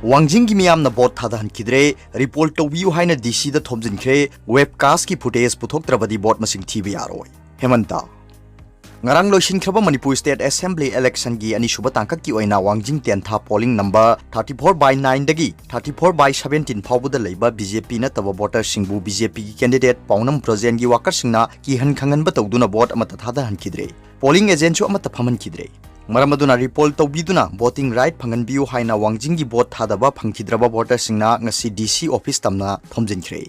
Wangjing gi miyam na bot thadahan kidre report to view haina DC da thomjinkhre webcast ki footage puthoktrabadi bot masing TV yaroi hemanta ngarang loisin khraba Manipur State Assembly election gi ani suba tangkak ki oina Wangjing tentha polling number 34/9 dagi 34/17 phawbuda leiba BJP na taba voter singbu BJP ki candidate Paunam Prajen gi worker singna ki han khangan ba tawduna bot amata thadahan kidre polling agent chu amata phaman kidre Maramaduna report to biduna voting right phangan biu haina Wangjing gi bot thadaba phangkidraba voter singna ngasi DC office tamna thomjinkhre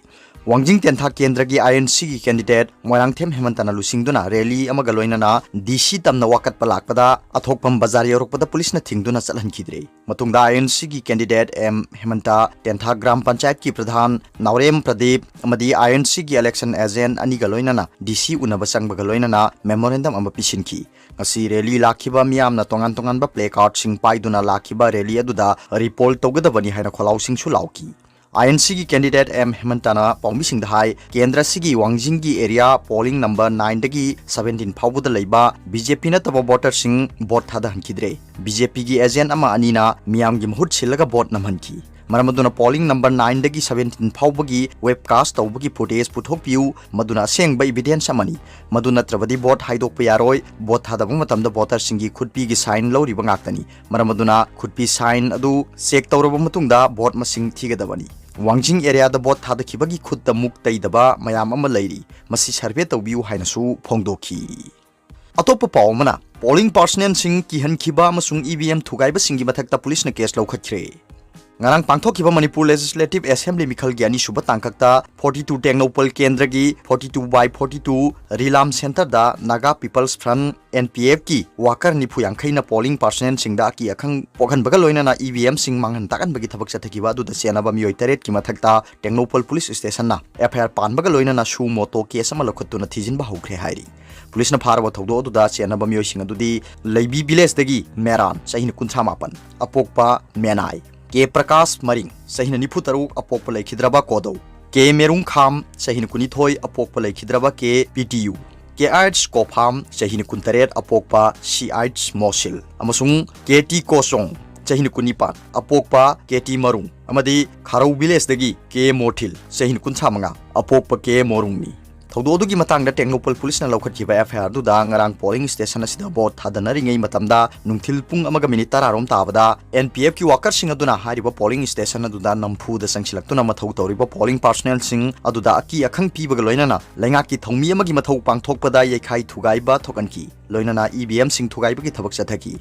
Wangjing tentha kendra gi INC gi candidate Moirangthem Hemantana lusingduna rally amaga loinana DC tamna wakat palakpada athokpam bazar yorokpada police na thingduna chalhankidre matungda INC gi candidate M Hemanta tentha gram panchayat ki pradhan Naurem Pradeep amadi INC gi election agent ani ga loinana DC unaba sangbaga loinana memorandum ama pisinki ngasi rally lakhiba miyam na tongan ba placard sing paiduna lakhiba rally aduda report togadabani haina kholau sing su lauki INC की candidate M हेमंताना पाउमी सिंह हाई केंद्र सिगी वांगजिंग की area polling number 9 दगी 17 फाउबुद लैबा बीजेपी न तब वोटर सिंह वोट थादा हनकिद्रे बीजेपी की एजेंट अमा अनीना मियाम की मुहुत सिलगा वोट नमहनकी मरमदुना पोलिंग नंबर 9 दगी 17 फाउबगी वेबकास्ट तौबगी फुटेज पुथोकपियु मदुना सेंगबा एविडेंस अमनी मदुना त्रबदी वोट हाइदोकप यारोय वोट थादब मतमदा वोटर सिंगी खुदपी की साइन लौरिबा ngakतनी मरमदुना खुदपी साइन अदु चेक तौरब मतुंगदा वोट मसिंग थिगदबनी Wangjing area da bot thada khibagi khud da muk taidaba mayam ama lairi masi survey tawbiu hainasu phongdokhi atop pawmana polling personnel sing ki han khiba amasung EVM thugai ba singi mathakta police na case laukhatre ngarang pangthokhiba Manipur Legislative Assembly mikhal gi ani suba tangkakta 42 Tengnopal Kendra gi 42/42 Rilam Center da Naga People's Front NPF ki worker nifu yangkhai na polling personnel singda ki akhang pokhan baga loina na EVM sing manghan takan bagi thabak chathakiba du da senaba mioi taret ki mathakta Tengnopal Police Station na FIR pan baga loina na su moto case ama lokhotuna thijin ba hokre hairi police na pharawa thodo du da senaba mioi sing adu di leibi village dagi meran sahin kuncha mapan apokpa menai के प्रकाश मरिंग सहिन निफु तरुक अपोप लेखिद्रबा कोदौ के मेरुंग खाम सहिन कुनिथोय अपोप लेखिद्रबा के PTU के arts कोफाम सहिन कुंतरेट अपोपा सी arts Mosul अमसुंग के T कोसोंग सहिन कुनिपा अपोपा के T मरुंग अमदी खारौ village दगी के मोथिल सहिन कुंछा मंगा अपोप के मोरुंगनी थौदोदुगी मतंगदा टेक्नोपल पुलिस ना लौखतखिबा FIR दुदा ngarang polling station asida bot thadanaringai matamda nungthil pung amaga minute 10 rom tabada NPF ki worker sing aduna hariba polling station aduda nampu da sangsilaktuna mathau tawriba polling personnel sing aduda aki akhang pibaga loinana lainga ki thongmi amagi mathau pangthokpada yekhai thugaiba thokanki loinana EVM sing thugaiba ki thabak chathaki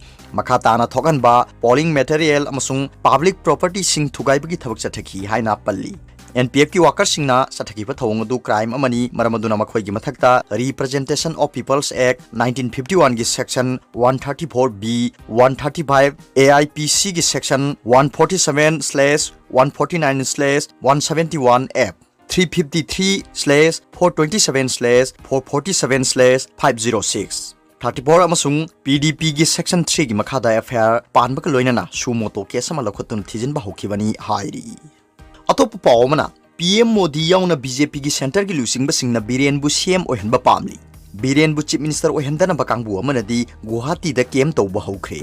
makha tana thokanba polling material amasung public property sing thugaiba ki thabak chathaki haina palli NPF की worker सिंगना सथकिबा थौंग दु crime अमनी मरमदुना मखोय की मथक्ता representation of peoples act 1951 की section 134B 135 AIPC की section 147/149/171F 353/427/447/506 34 अमसुंग PDP की section 3 की मखादा FIR पानबक लोइनना सुमोतो case अमा लखतुन थिजिन बा होखिबनी हाइरी atop pawmana PM Modi yauna BJP gi center gi lusing ba singna Biren-bu CM oihanba pamli Biren-bu chief minister oihandanaba kangbu amanadi Guwahati da kem tawba haukhre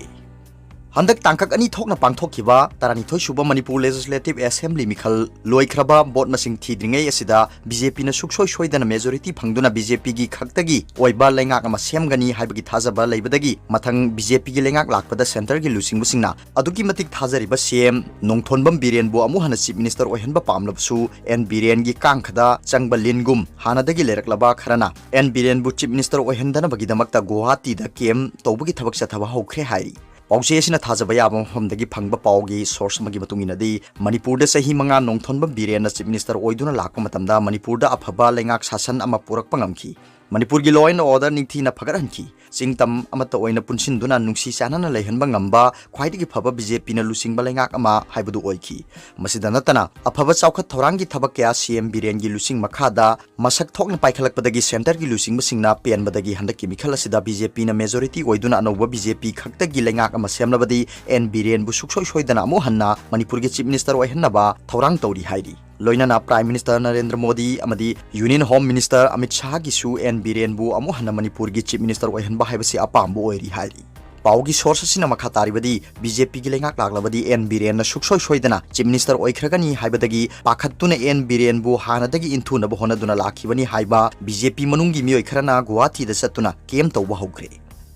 handak tangkak ani thokna pangthokhiba tarani thoi suba Manipur Legislative Assembly mikhal loikraba bot masing thidringai asida BJP na suksoi soidana majority phangduna BJP gi khaktagi oiba lengak ama semgani haibagi thajaba leibadagi mathang BJP gi lengak lakpada center gi lusing busingna aduki matik thajariba CM nongthonbam Biren-bu amu hana chief minister oihanba pamlabsu N Biren gi kangkhada changba lingum hanadagi leraklaba kharana N Biren-bu chief minister oihandana bagi damakta Guwahati da kem tawbagi thabak chathaba haukhre hairi पाउसे सिना थाजबा याबा मफमदगी फंगबा पाउगी source मगी मतुंगिनदी मणिपुर दा सही मंगा नोंथोनबा बिरेन चीफ मिनिस्टर ओइदुना लाकपा मतमदा मणिपुर दा अफबा लेंगाक शासन अमा पुरकपा ngamki मणिपुर की लॉ एंड ऑर्डर निंगथीना फगरहनकी चिंगतम अमत ओइना पुनसिनदुना नुंसी चानना लेहनबा ngamba ख्वाइदगी फबा बीजेपी ना लुसिंगबा लेंगाक अमा हाइबदु ओइकी मसिदा नतना अफबा चौखत थौरांगी थबक क्या CM बिरेन की लुसिंग मखादा मसक थोकना पाइखलकपदगी सेंटर की लुसिंग बसिंगना पेनबदगी हंदकी मिखल असिदा बीजेपी ना मेजॉरिटी ओइदुना अनौबा बीजेपी खक्तगी लेंगाक अमा सेमलबदी N Biren-bu suksoi soidana अमु हन्ना मणिपुर की चीफ मिनिस्टर ओइहन्नबा थौरांग तौरी हाइरी लोइनाना प्राइम मिनिस्टर नरेंद्र मोदी अमदी union home minister Amit Shah की सु N Biren-bu अमु हन्ना मणिपुर की चीफ मिनिस्टर ओइहन्बा हाइबसी अपामबो ओइरी हाइरी पाउगी सोर्स असिना मखा तारिबदी बीजेपी की लेंगाक लागलबदी एन बीरेन सुक्सोय सोयदना चीफ मिनिस्टर ओइख्रगनी हाइबदगी पाखत्तुना एन बीरेनबु हानादगी इंथुनब होनदुना लाखिबनी हाइबा बीजेपी मनुंगी मियोय खरना गुवाहाटीदा चत्तुना केम तौबा हौख्रे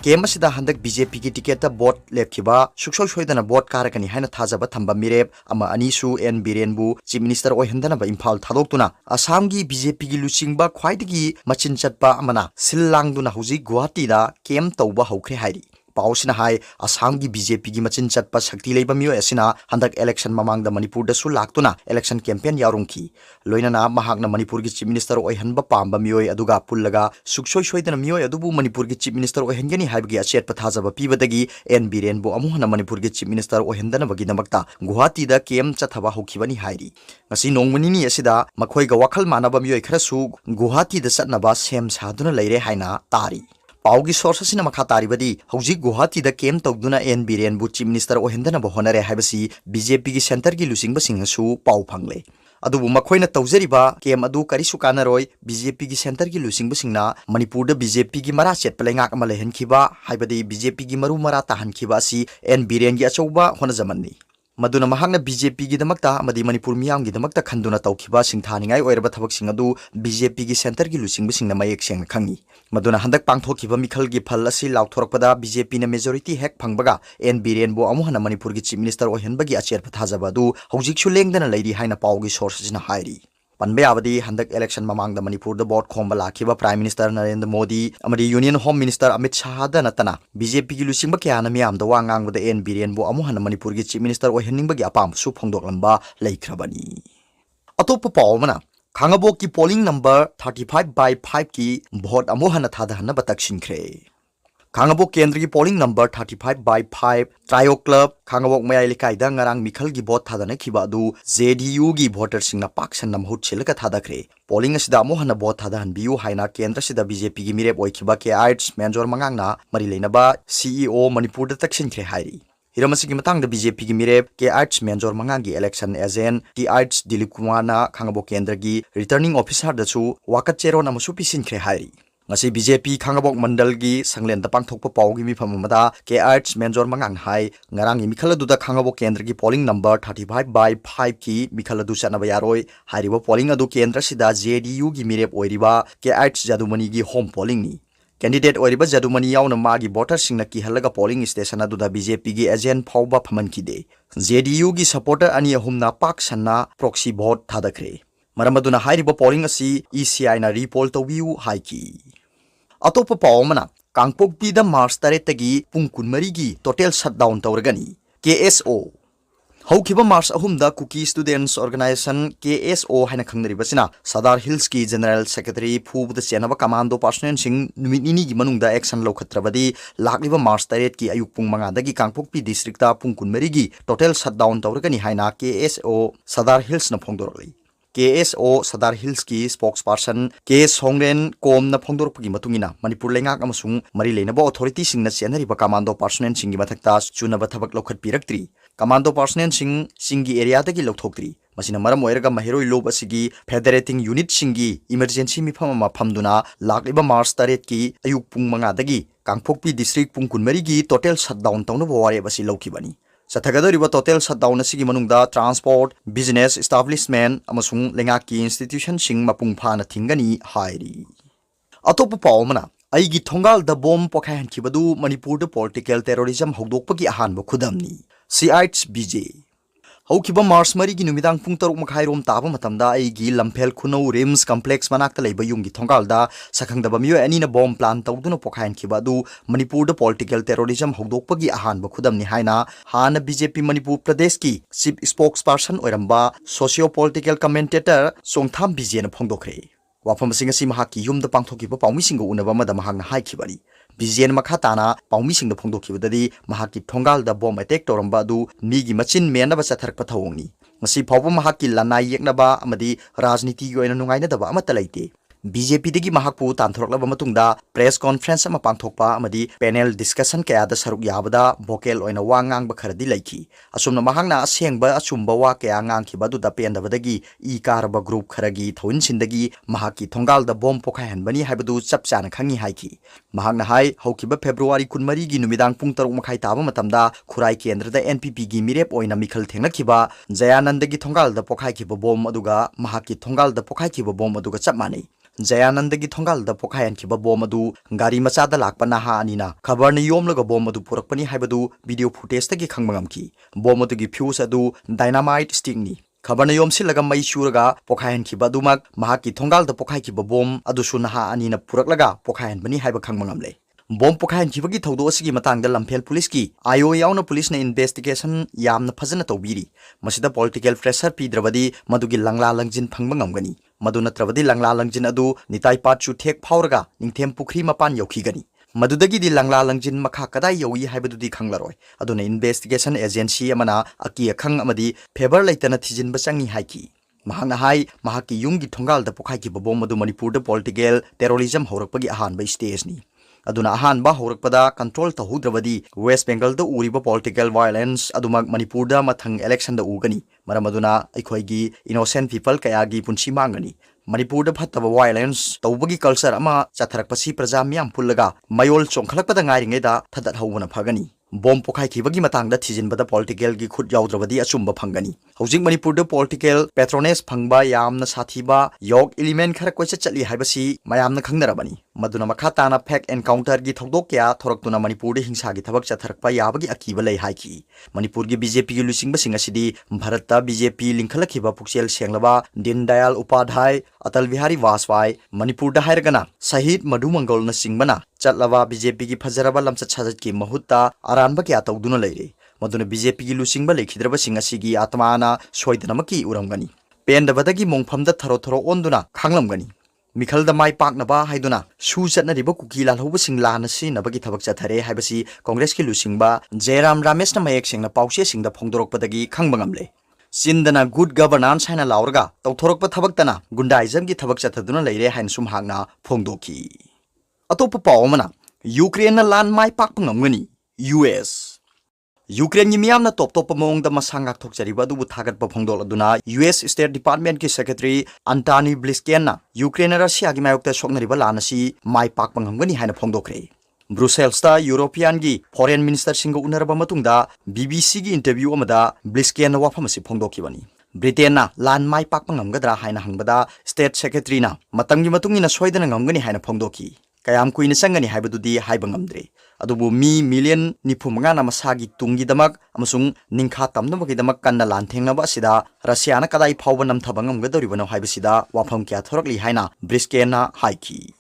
केम असिदा हंदक बीजेपी की टिकेट बोट लेपखिबा सुक्सोय सोयदना बोट कारकनी हाइना थाजबा थंबा मिरेप अमा अनीसु एन बीरेनबु चीफ मिनिस्टर ओइहंदनबा इम्फाल थादोक्तुना असम की बीजेपी की लुचिंगबा ख्वाइदगी मचिन चटपा अमना सिल्लांगदुना हुजी गुवाहाटीदा केम तौबा हौख्रे हाइरी पाउसिना हाई असम की बीजेपी की मचिन चटपा शक्ति लेबा मियो एसिना हंदक इलेक्शन ममांग मणिपुर दसु लाक्तुना इलेक्शन कैंपेन यारुंखी लोइनना महाकना मणिपुर की चीफ मिनिस्टर ओइहनबा पांबा मियो अदुगा पुल्लगा सुक्सोय सोयदना मियो अदुबु मणिपुर की चीफ मिनिस्टर ओइहनगनी हाइबगी अचेत पथाजबा पीबदगी एन बीरेनबु अमुहना मणिपुर की चीफ मिनिस्टर ओइहनदनबगी नमक्ता गुवाहाटीदा केम चथबा हौखिबनी हाइरी ngasi nongmani ni asida makhoi ga wakhal manaba mioi kharasu guwahati da chatnaba sem saduna leire haina tari पाउगी सोर्स असिना मखा तारिबदी हौजी गुवाहाटी दा केम तौदुना एन बीरेनबु चीफ मिनिस्टर ओहेंदनबा होनरे हाइबसी बीजेपी की सेंटर की लुसिंगबसिंगसु पाउ फंगले अदुबु मखोइना तौजरिबा केम अदु करिसु कानरोय बीजेपी की सेंटर की लुसिंगबसिंगना मणिपुर दा बीजेपी की मरा चेत पलेंगाक अमा लेहनखिबा हाइबदी बीजेपी की मरु मरा ताहनखिबा असि एन बीरेन की अचौबा होनजमन्नी मदुना महाकना बीजेपी की दमकता अमदी मणिपुर मियाम की दमकता खंदुना तौखिबा सिंथानिंगाई ओइरबा थबकसिंग अदु बीजेपी की सेंटर की लुसिंगबसिंगना मयेक सेंग खंगी मदुना हंदक पांगथोखिबा मिखल की फल असि लाउथोरकपदा बीजेपी ने मेजॉरिटी हेक फंगबगा एन बीरेनबो अमुहना मणिपुर की चीफ मिनिस्टर ओहेनबगी अचेर पथाजबा अदु हौजिकसु लेंगदना लेरी हाइना पाउगी सोर्सजना हाइरी पनबे आवदी हंदक इलेक्शन ममांग द मणिपुर द बोर्ड खोंबा लाखिबा प्राइम मिनिस्टर नरेंद्र मोदी अमदी union home minister Amit Shah द नतना बीजेपी की लुसिंगबा क्याना मियाम द वांगांग द एन बीरेनबो अमुहना मणिपुर की चीफ मिनिस्टर ओहेनिंगबगी अपाम सु फोंदोकलंबा लेख्रबनी अतोप पावमना खांगबोक की पोलिंग नंबर 35/5 की भोट अमुहना थादहनबा taksinkhre खांगबोक केंद्र की polling number 35/5 trio club Khangabok मयाई लिकाइदा ngarang मिखल की भोट थादने खिबा दु जेडीयू की वोटर सिंगना पाक्सन नमहुत छिलका थादखरे पोलिंग असिदा अमुहना भोट थादहन बियु हाइना केंद्र सिदा बीजेपी की मिरेप ओइखिबा के आर्ट्स मेंजोर मंगांगना मरि लेनबा सीईओ मणिपुर द taksinkhre हाइरी हिरमसी की मतंग बीजेपी की मिरेप के आर्ट्स मेंजोर मंगांग की इलेक्शन एजेंट टी आर्ट्स दिलीप कुमार खांगबोक केंद्र की रिटर्निंग ऑफिसर दसु वाकत चेरोन अमसु पिसिनख्रे हाइरी ngasi बीजेपी खांगबोक मंडल की संगलेन द पांगथोकप पाउगी मिफम मदा के आर्ट्स मेंजोर मंगांग हाई ngarang मिखल दुदा खांगबोक केंद्र की पोलिंग नंबर 35/5 की मिखल दु चनबा यारोय हारिबो पोलिंग अदु केंद्र सिदा जेडीयू की मिरेप ओइरिबा के आर्ट्स जादुमनी की होम पोलिंग नि कैंडिडेट ओइरिबा जादुमनी यावना मागी वोटर सिंगना की हलगा पोलिंग स्टेशन अदुदा बीजेपी की एजेंट फाउबा फमन किदे जेडीयू की सपोर्टर अनी अहुमना पाक सन्ना प्रॉक्सी वोट थादखरे मरमदुना हारिबो पोलिंग असि ईसीआई ना रिपोल तौबियु हाइकी अतोप पावमना कांगपोकपी द मार्च 3 तगी पुंग 12 की टोटल शटडाउन तौरगनी केएसओ हौखिबा मार्च 3 द कुकी स्टूडेंट्स ऑर्गेनाइजेशन केएसओ हाइना खंगरिबसिना सदार हिल्स की जनरल सेक्रेटरी फूब द चेनबा कमांडो पर्सनल सिंग नुमिनिनी की मनुंगदा एक्शन लौखत्रबदी लाखलिबा मार्च 3 की अयुक पुंग 5 दगी कांगपोकपी डिस्ट्रिक्ट ता पुंग 12 की टोटल शटडाउन तौरगनी हाइना केएसओ सदार हिल्स न फोंदोरली केएसओ सदार हिल्स की स्पोक्स पर्सन के सोंगरेन कोम न फोंदोरपगी मतुंगिना मणिपुर लेंगाक अमसुंग मरि लेनबो अथॉरिटी सिंग न चेनरिबा कमांडो पर्सनल सिंग की मथक्ता चुनबा थबक लौखत पिरक्त्री कमांडो पर्सनल सिंग की एरिया दगी लौथोक्त्री मसिना मरम ओइरगा महिरोइ लोब असिगी फेडरेटिंग यूनिट सिंगी इमरजेंसी मिफम मा फमदुना लाखलिबा मार्च 3 की अयुक पुंग 5 दगी कांगपोकपी डिस्ट्रिक्ट पुंग 12 की टोटल शटडाउन तौनबो वारे बसि लौखिबनी चथगदरिबा टोटल शटडाउन असिगी मनुंगदा ट्रांसपोर्ट बिजनेस एस्टाब्लिशमेंट अमसुंग लेंगा की इंस्टीट्यूशन सिंग मपुंग फाना थिंगनी हाइरी अतोप पावमना अइगी थोंगाल द बॉम्ब पोखाहनखिबदु मणिपुर द पॉलिटिकल टेररिज्म हौदोकपगी अहानबो खुदमनी सीआइट्स बीजे हौखिबा मार्च 3 की नुमिदांग पुंग 3 मखाइरोम ताबा मतमदा अइगी लम्फेल खुनौ रिम्स कॉम्प्लेक्स मनाक्ता लेबा युंगी थोंगालदा सखंगदबा मियो एनीना बॉम्ब प्लान तौदुना पोखाहनखिबा दु मणिपुर द पॉलिटिकल टेररिज्म हौदोकपगी अहानबो खुदमनी हाइना हाना बीजेपी मणिपुर प्रदेश की चीफ स्पोक्स पर्सन ओइरंबा सोशियो पॉलिटिकल कमेंटेटर सोंगथाम बीजेना फोंदोखरे वाफम सिंग असि महाकी युमदा पांगथोकिबा पाउमिसिंग उनबा मदा महागना हाइखिबari बीजेन मखा ताना पाउमिसिंग फोंदोखिबददी महाकी थोंगाल द बॉम्ब अटैक तोरंबा दु मीगी मचिन Memba चथरकपा थौंगनी ngasi phawba mahakki lanai yeknaba amadi rajniti gi oina nungai na daba amata leite BJP dagi mahakpu tanthorklaba matungda press conference ama pangthokpa amadi panel discussion kaya da saruk yabada vocal oina wa ngang ba kharadi laiki asumna mahangna asengba achumba wa kaya ngang ki badu da pendabadagi I karba group kharagi thawin sindagi mahaki thongal da bom pokhai hanbani haibadu chapchana khangi haiki mahangna hai haukiba February 13 gi numidang pung 3 makhai taba matamda khurai kendra da NPP gi mirep oina mikhal thengnakiba Jayanand gi thongal da pokhai ki bom aduga mahaki thongal da pokhai ki bom aduga chapmani Jayanand gi thongal da pokhayan ki bom adu gari macha da lakpa naha anina khabar ni yomlaga bom adu purakpani haibadu video footage ta gi khangmangam ki bom adu gi fuse adu dynamite stick ni khabar ni yom silaga mai shuraga pokhayan ki badumak mahaki thongal da pokhai ki bom adu su naha anina puraklaga pokhayan bani haiba khangmangam le bom pokhayan ki bagi thodo asigi matang da lamphel police ki ayo yauna police na investigation yamna phajana tawbiri masida political pressure pidrabadi madugi langla langjin phangmangam gani Madu natrabadi langla langjin adu nitai patchu thek phauraga ningthem pukri mapan yokhigani madudagi di langla langjin makha kadai yowi haibadudi khanglaroi aduna investigation agency amana aki akhang amadi favor laitana thijin bachangi haiki mahangna hai mahaki yumgi thongal da pokhai ki bom madu Manipur da political terrorism horakpagi ahan ba stage ni aduna ahan ba horakpada control tahudravadi West Bengal da uriba political violence aduma Manipur da mathang election da ugani maramaduna aikhoigi innocent people kayagi punsi mangani Manipur da phattaba violence tawbagi culture ama chatharakpasi praja miyam pullaga mayol chongkhalakpada ngairinge da thadat hawuna phagani bom pokhai kibagi matangda thijinbada political gi khut yaudravadi achumba phangani hojing Manipur da political patronage phangba yamna sathiba yok element khara koisa chali haibasi mayamna khangnarabani maduna makha tana fact encounter gi thodok kya thoraktuna Manipur da hingsa gi thabak chatharakpa yabagi akiba lei haiki Manipur gi BJP gi lusingba singa sidi Bharat da BJP lingkhalakhiba puksel senglaba Din Dayal Upadhyay Atal Bihari Vajpayee Manipur da hairgana Shahid Madhu Mangol na singbana chatlaba BJP gi phajaraba lamchat sajat ki mahutta aranba kya tawduna leire maduna BJP gi lusingba lekhidraba singa sigi atmana soidanamaki uramgani pendabadagi mongphamda tharo tharo onduna khanglamgani Mikhalda mai paknaba haiduna su chatnariba kuki lalhoba singla na sinabagi thabak chathare haibasi Congress ki lusingba Jairam Ramesh na mayek singna pause singda phongdorokpadagi khangbangamle Sindana good governance haina laurga tawthorokpa thabaktana gundaism gi thabak chathaduna leire hain sum hangna phongdoki Atopa paomana Ukraine na land mai pakpangamgani US Ukraine miyam na top mong da masangak thokjariba du thagat pa phongdol aduna US State Department ki Secretary Antony Blinken na Ukraine Russia gi mayokta soknariba lanasi mai pakpangamgani haina phongdokre Brussels ta European gi Foreign Minister singo unaraba matungda BBC gi interview amada Blinken na wafamasi phongdokibani Britain na land mai pakpangamgadra haina hangbada State Secretary na matamgi matungina soidana ngamgani haina phongdoki Kayam kuina sangani haibadudi haibangamdre adubu mi million nipumanga na masagi tungi damak amasung ningkha tamnabagi damak kanna lanthengnaba sida Russia na kadai phawba namthabangamgadoribano haibasida wafam kya thorakli haina Blinken na haiki